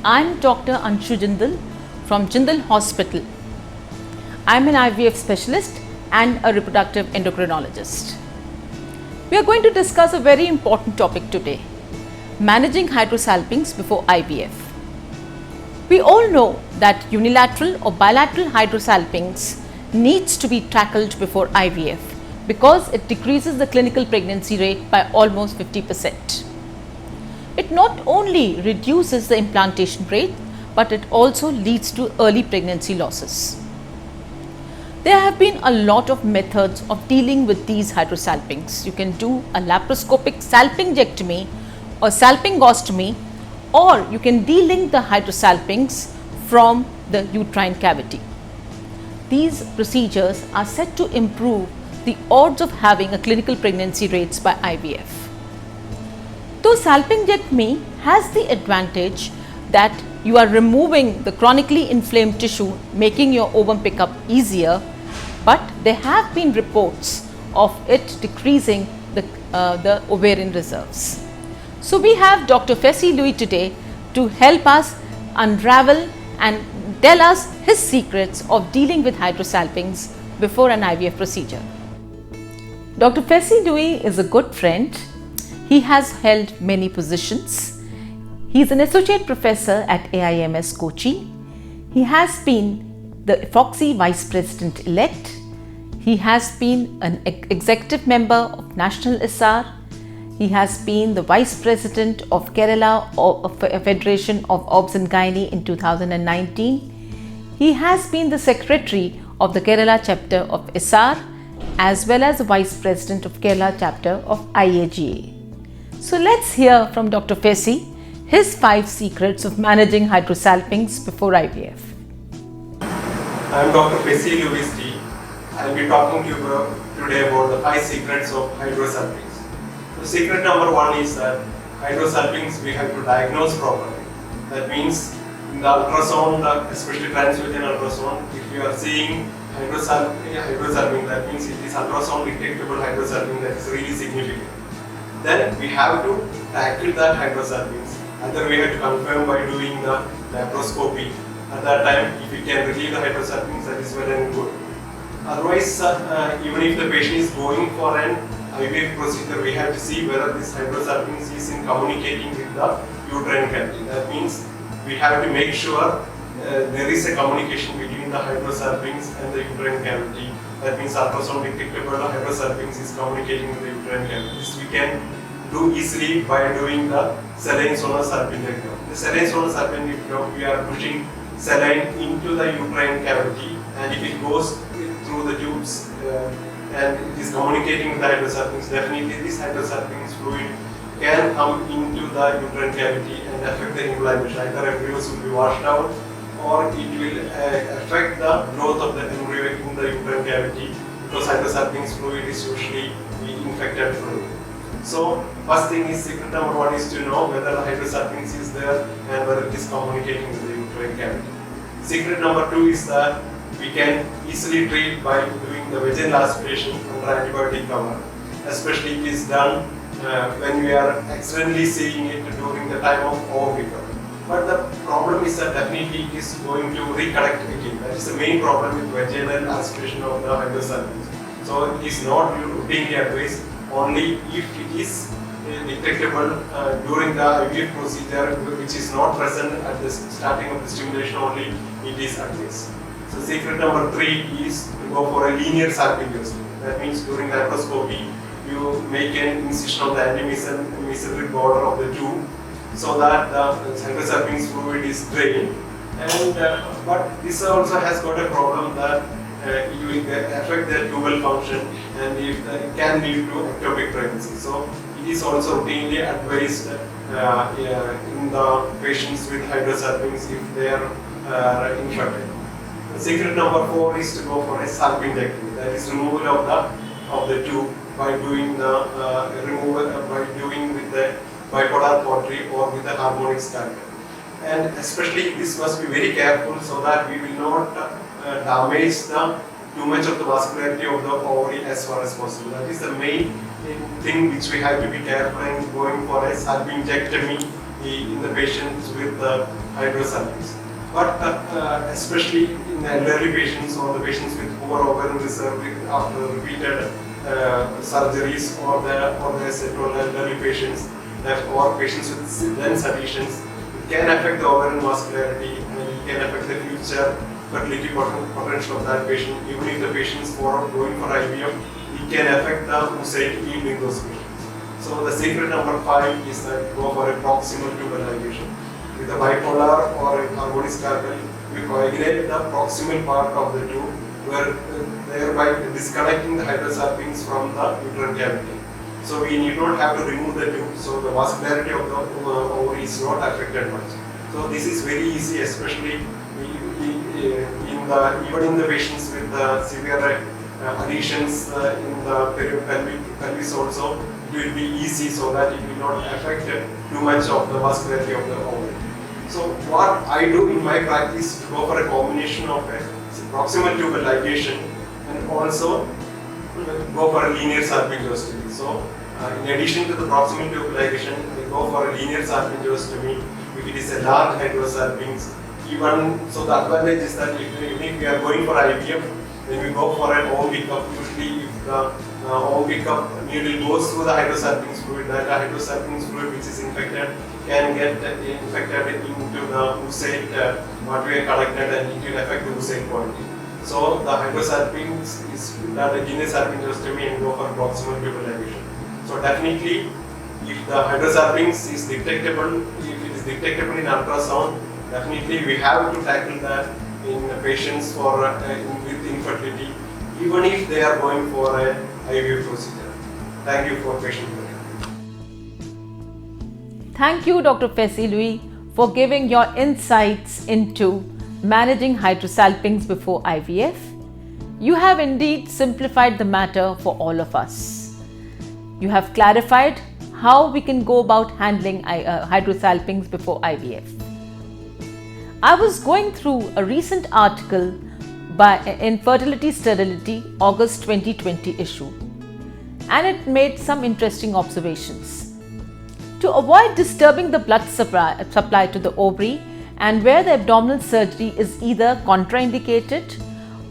I'm Dr. Anshu Jindal from Jindal Hospital. I'm an IVF specialist and a reproductive endocrinologist. We are going to discuss a very important topic today, managing hydrosalpinx before IVF. We all know that unilateral or bilateral hydrosalpinx needs to be tackled before IVF because it decreases the clinical pregnancy rate by almost 50%. It not only reduces the implantation rate, but it also leads to early pregnancy losses. There have been a lot of methods of dealing with these hydrosalpinx. You can do a laparoscopic salpingectomy or salpingostomy, or you can delink the hydrosalpinx from the uterine cavity. These procedures are said to improve the odds of having a clinical pregnancy rates by IVF. Though salpingectomy has the advantage that you are removing the chronically inflamed tissue, making your ovum pickup easier, but there have been reports of it decreasing the ovarian reserves. So we have Dr. Fessy today to help us unravel and tell us his secrets of dealing with hydrosalpinx before an IVF procedure. Dr. Fessy is a good friend. He has held many positions. He is an associate professor at AIMS Kochi. He has been the Fessy Vice President elect. He has been an executive member of National SR. He has been the Vice President of Kerala Federation of Obs and Gynae in 2019. He has been the Secretary of the Kerala Chapter of SR as well as the Vice President of Kerala Chapter of IAGA. So let's hear from Dr. Fessy his 5 secrets of managing hydrosalpinx before IVF. I am Dr. Fessy. I will be talking to you today about the 5 secrets of hydrosalpinx. So secret number 1 is that hydrosalpinx we have to diagnose properly. That means in the ultrasound, especially transvaginal ultrasound, if you are seeing hydrosalpinx, that means it is ultrasound detectable hydrosalpinx, that is really significant. Then we have to tackle that hydrosalpinx. Either we have to confirm by doing the laparoscopy. At that time, if we can relieve the hydrosalpinx, that is well and good. Otherwise, even if the patient is going for an IVF procedure, we have to see whether this hydrosalpinx is in communicating with the uterine cavity. That means we have to make sure there is a communication between the hydrosalpinx and the uterine cavity. That means ultrasound detectable hydrosalpinx is communicating with the uterine cavity. This we can do easily by doing the saline sonosalpingography. The saline sonosalpingography, we are pushing saline into the uterine cavity, and if it goes through the tubes and it is communicating with the hydrosalpinx, definitely this hydrosalpinx fluid can come into the uterine cavity and affect the implantation. Either embryos will be washed out, or it will affect the growth of the embryo in the uterine cavity, because hydrosalpinx fluid is usually infected fluid. So first thing is, secret number 1 is to know whether the hydrosalpinx is there and whether it is communicating with the uterine cavity. Secret number 2 is that we can easily treat by doing the vaginal aspiration under antibiotic cover, especially it is done when we are accidentally seeing it during the time of ovum recur. But the problem is that definitely it is going to reconnect again. That is the main problem with vaginal aspiration of the hydrosalpinx. So it is not routinely advised. Only if it is detectable during the IVF procedure, which is not present at the starting of the stimulation only, it is advised. So secret number 3 is to go for a linear salpingostomy. That means during laparoscopy, you make an incision on the antimesenteric border of the tube, so that the hydrosalpinx fluid is drained. And but this also has got a problem that you will affect the tubal function, and it can lead to ectopic pregnancy. So it is also routinely advised in the patients with hydrosalpinx if they are infertile. The secret number 4 is to go for a salpingectomy, that is removal of the tube by doing the with the bipolar pottery or with the harmonic scalpel. And especially this must be very careful so that we will not damage too much of the vascularity of the ovary as far as possible. That is the main thing which we have to be careful in going for a salpingectomy in the patients with hydrosalpinx. But especially in the elderly patients or the patients with poor ovarian reserve after repeated surgeries or the several elderly patients or patients with lens adhesions, it can affect the ovarian vascularity and it can affect the future fertility potential of that patient. Even if the patients going for IVF, it can affect the oocyte yield in those patients. So the secret number 5 is that go for a proximal tubal ligation. With a bipolar or a harmonic scalpel, we coagulate the proximal part of the tube, thereby disconnecting the hydrosalpinx from the uterine cavity. So we need not have to remove the tube, so the vascularity of the ovary is not affected much. So this is very easy, especially even in the patients with severe adhesions in the pelvis also. It will be easy so that it will not affect too much of the vascularity of the ovary. So what I do in my practice to go for a combination of a proximal tubal ligation and also go for a linear salpingostomy. So in addition to the proximal tubal ligation, I go for a linear salpingostomy if it is a large hydrosalpinx. Even so, the advantage is that if we are going for IVF, then we go for an ovum pickup. Usually, if the ovum pickup needle goes through the hydrosalpinx fluid, that hydrosalpinx fluid which is infected can get infected into the oocyte what we are collected, and it will affect the oocyte quality. So the hydrosalpinx is done a linear salpingostomy and go for proximal tubal ligation. So definitely, if the hydrosalpinx is detectable, if it is detectable in ultrasound, definitely we have to tackle that in patients with infertility, even if they are going for a IVF procedure. Thank you for patient hearing. Thank you, Dr. Fessy Louis, for giving your insights into managing hydrosalpinx before IVF. You have indeed simplified the matter for all of us. You have clarified how we can go about handling hydrosalpinx before IVF. I was going through a recent article by Infertility Sterility August 2020 issue, and it made some interesting observations. To avoid disturbing the blood supply to the ovary, and where the abdominal surgery is either contraindicated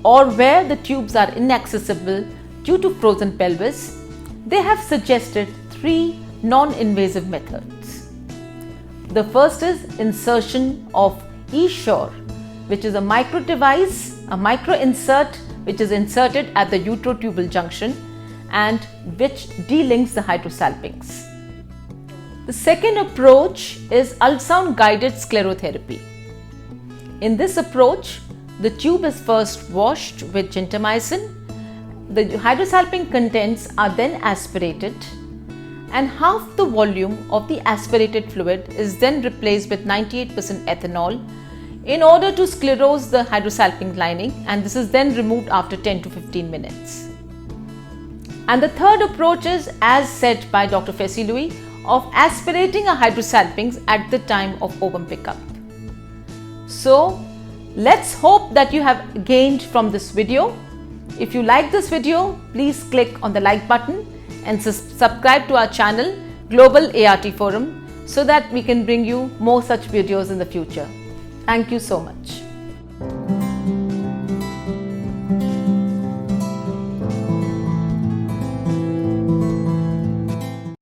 or where the tubes are inaccessible due to frozen pelvis, they have suggested 3 non-invasive methods. The first is insertion of eSure, which is a micro device, a micro insert which is inserted at the uterotubal junction and which delinks the hydrosalpinx. The second approach is ultrasound guided sclerotherapy. In this approach, the tube is first washed with gentamicin, the hydrosalpinx contents are then aspirated, and half the volume of the aspirated fluid is then replaced with 98% ethanol in order to sclerose the hydrosalpinx lining, and this is then removed after 10 to 15 minutes. And the third approach is, as said by Dr. Fessy Louis, of aspirating a hydrosalpinx at the time of ovum pickup. So let's hope that you have gained from this video. If you like this video, please click on the like button and subscribe to our channel Global ART Forum so that we can bring you more such videos in the future. Thank you so much.